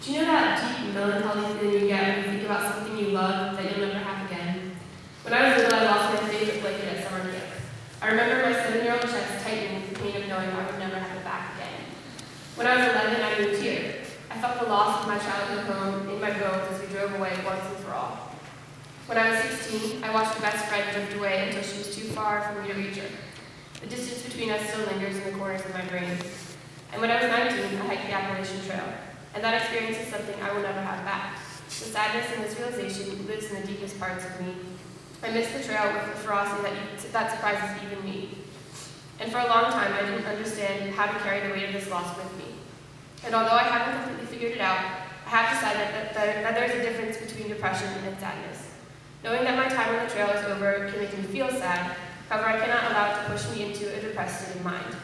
Do you know that deep melancholy feeling you get when you think about something you love that you'll never have again? When I was little, I lost my favorite blanket at summer camp. I remember my 7-year-old chest tightening with the pain of knowing I would never have it back again. When I was 11, I moved here. I felt the loss of my childhood home in my bones as we drove away once and for all. When I was 16, I watched a best friend drift away until she was too far for me to reach her. The distance between us still lingers in the corners of my brain. And when I was 19, I hiked the Appalachian Trail, and that experience is something I will never have back. The sadness in this realization lives in the deepest parts of me. I miss the trail with a ferocity that surprises even me. And for a long time, I didn't understand how to carry the weight of this loss with me. And although I haven't completely figured it out, I have decided that there's a difference between depression and sadness. Knowing that my time on the trail is over can make me feel sad, however, I cannot allow it to push me into a depressed state of mind.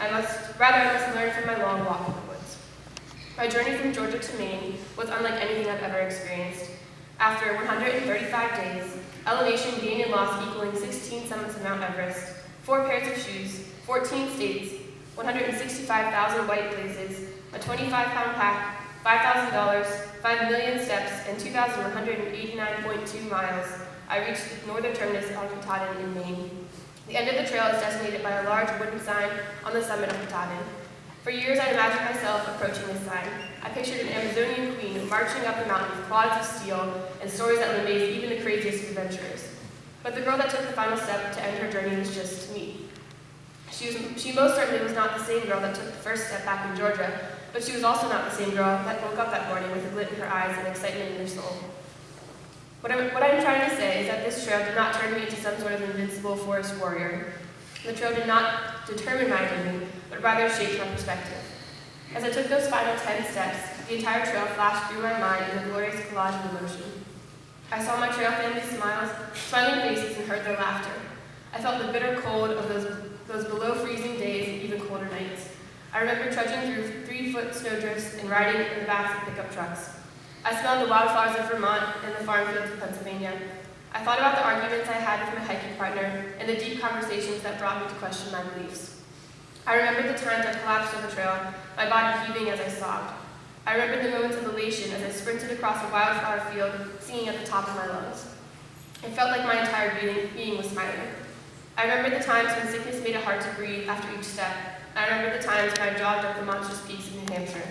I must learn from my long walk in the woods. My journey from Georgia to Maine was unlike anything I've ever experienced. After 135 days, elevation gained and loss equaling 16 summits of Mount Everest, 4 pairs of shoes, 14 states, 165,000 white blazes, a 25-pound pack, $5,000, 5 million steps, and 2,189.2 miles, I reached the northern terminus on Katahdin in Maine. The end of the trail is designated by a large wooden sign on the summit of Katahdin. For years, I imagined myself approaching this sign. I pictured an Amazonian queen marching up the mountain with quads of steel and stories that would amaze even the craziest of adventurers. But the girl that took the final step to end her journey was just me. She most certainly was not the same girl that took the first step back in Georgia, but she was also not the same girl that woke up that morning with a glint in her eyes and excitement in her soul. What I'm trying to say is that this trail did not turn me into some sort of invincible forest warrior. The trail did not determine my identity, but rather shaped my perspective. As I took those final 10 steps, the entire trail flashed through my mind in a glorious collage of emotion. I saw my trail family's smiling faces and heard their laughter. I felt the bitter cold of those below freezing days and even colder nights. I remember trudging through 3-foot snowdrifts and riding in the backs of pickup trucks. I smelled the wildflowers of Vermont and the farm fields of Pennsylvania. I thought about the arguments I had with my hiking partner and the deep conversations that brought me to question my beliefs. I remembered the times I collapsed on the trail, my body heaving as I sobbed. I remembered the moments of elation as I sprinted across a wildflower field, singing at the top of my lungs. It felt like my entire being was smiling. I remembered the times when sickness made it hard to breathe after each step. I remembered the times when I jogged up the monstrous peaks of New Hampshire.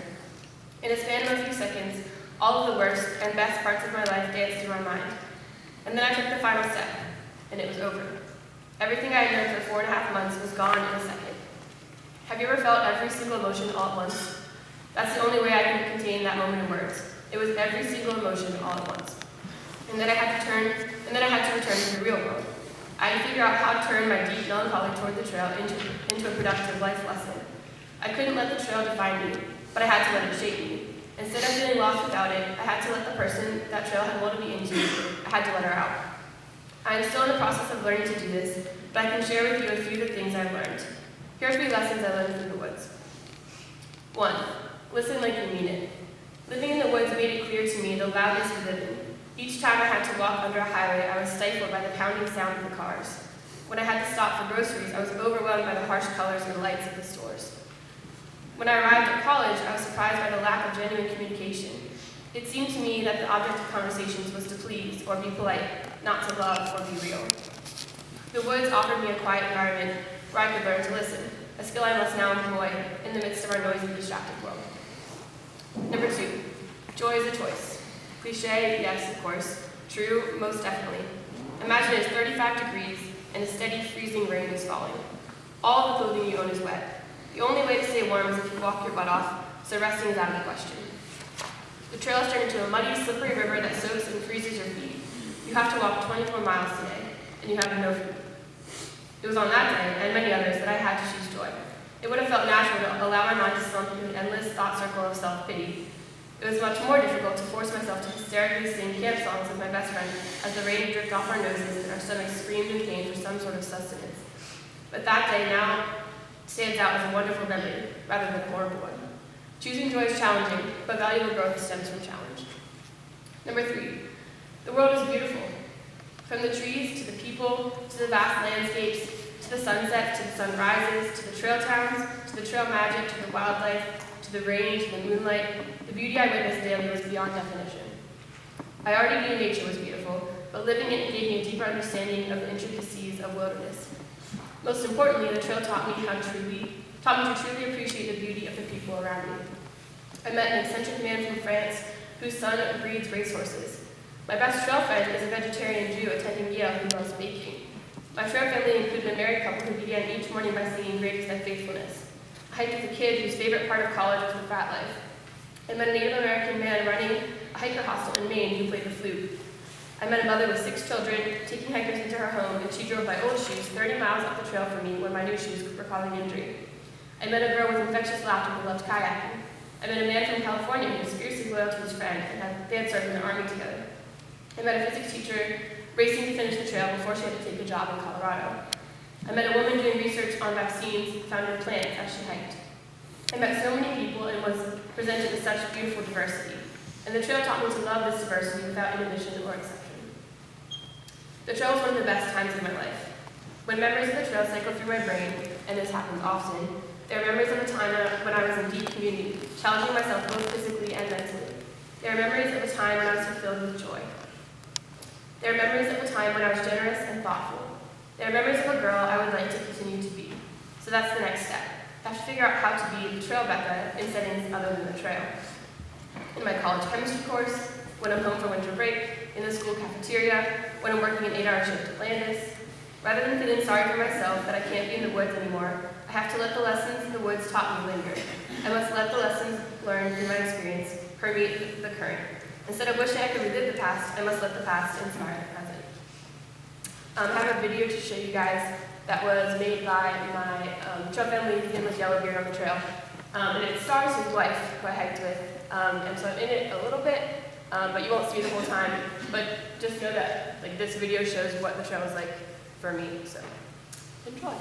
In a span of a few seconds, all of the worst and best parts of my life danced through my mind. And then I took the final step, and it was over. Everything I had known for 4.5 months was gone in a second. Have you ever felt every single emotion all at once? That's the only way I can contain that moment in words. It was every single emotion all at once. And then I had to return to the real world. I had to figure out how to turn my deep melancholy toward the trail into a productive life lesson. I couldn't let the trail define me, but I had to let it shape me. Instead of feeling lost without it, I had to let the person that trail had molded me into, I had to let her out. I am still in the process of learning to do this, but I can share with you a few of the things I've learned. Here are 3 lessons I learned through the woods. 1. Listen like you mean it. Living in the woods made it clear to me the loudness we live in. Each time I had to walk under a highway, I was stifled by the pounding sound of the cars. When I had to stop for groceries, I was overwhelmed by the harsh colors and the lights of the stores. When I arrived at college, I was surprised by the lack of genuine communication. It seemed to me that the object of conversations was to please or be polite, not to love or be real. The woods offered me a quiet environment where I could learn to listen, a skill I must now employ in the midst of our noisy, distracted world. Number 2, joy is a choice. Cliché, yes, of course. True, most definitely. Imagine it's 35 degrees and a steady freezing rain is falling. All of the clothing you own is wet. The only way to stay warm is if you walk your butt off, so resting is out of the question. The trail has turned into a muddy, slippery river that soaks and freezes your feet. You have to walk 24 miles today, and you have no food. It was on that day, and many others, that I had to choose joy. It would have felt natural to allow my mind to slump into an endless thought circle of self-pity. It was much more difficult to force myself to hysterically sing camp songs with my best friend as the rain dripped off our noses and our stomachs screamed in pain for some sort of sustenance. But that day now stands out as a wonderful memory, rather than a horrible one. Choosing joy is challenging, but valuable growth stems from challenge. Number 3, the world is beautiful. From the trees, to the people, to the vast landscapes, to the sunsets, to the sunrises, to the trail towns, to the trail magic, to the wildlife, to the rain, to the moonlight, the beauty I witnessed daily was beyond definition. I already knew nature was beautiful, but living it gave me a deeper understanding of the intricacies of wilderness. Most importantly, the trail taught me to truly appreciate the beauty of the people around me. I met an eccentric man from France whose son breeds racehorses. My best trail friend is a vegetarian Jew attending Yale who loves baking. My trail family included a married couple who began each morning by singing Great is Thy Faithfulness. I hiked with a kid whose favorite part of college was the frat life. I met a Native American man running a hiker hostel in Maine who played the flute. I met a mother with 6 children, taking hikers into her home, and she drove by old shoes 30 miles up the trail for me when my new shoes were causing injury. I met a girl with infectious laughter who loved kayaking. I met a man from California who was fiercely loyal to his friend, and they had served in the army together. I met a physics teacher racing to finish the trail before she had to take a job in Colorado. I met a woman doing research on vaccines found in plants as she hiked. I met so many people and was presented with such beautiful diversity, and the trail taught me to love this diversity without inhibition or exception. The trail was one of the best times of my life. When memories of the trail cycle through my brain, and this happens often, there are memories of a time when I was in deep community, challenging myself both physically and mentally. There are memories of a time when I was fulfilled with joy. There are memories of a time when I was generous and thoughtful. There are memories of a girl I would like to continue to be. So that's the next step. I have to figure out how to be the trail Bekah in settings other than the trail. In my college chemistry course, when I'm home for winter break, in the school cafeteria, when I'm working an 8-hour shift at Landis. Rather than feeling sorry for myself that I can't be in the woods anymore, I have to let the lessons the woods taught me linger. I must let the lessons learned through my experience permeate the current. Instead of wishing I could relive the past, I must let the past inspire the present. I have a video to show you guys that was made by my trail family. His name was Yellowbeard on the trail. And it stars his wife, who I hiked with. And so I'm in it a little bit, but you won't see the whole time. But just know that this video shows what the trail was like for me. So enjoy.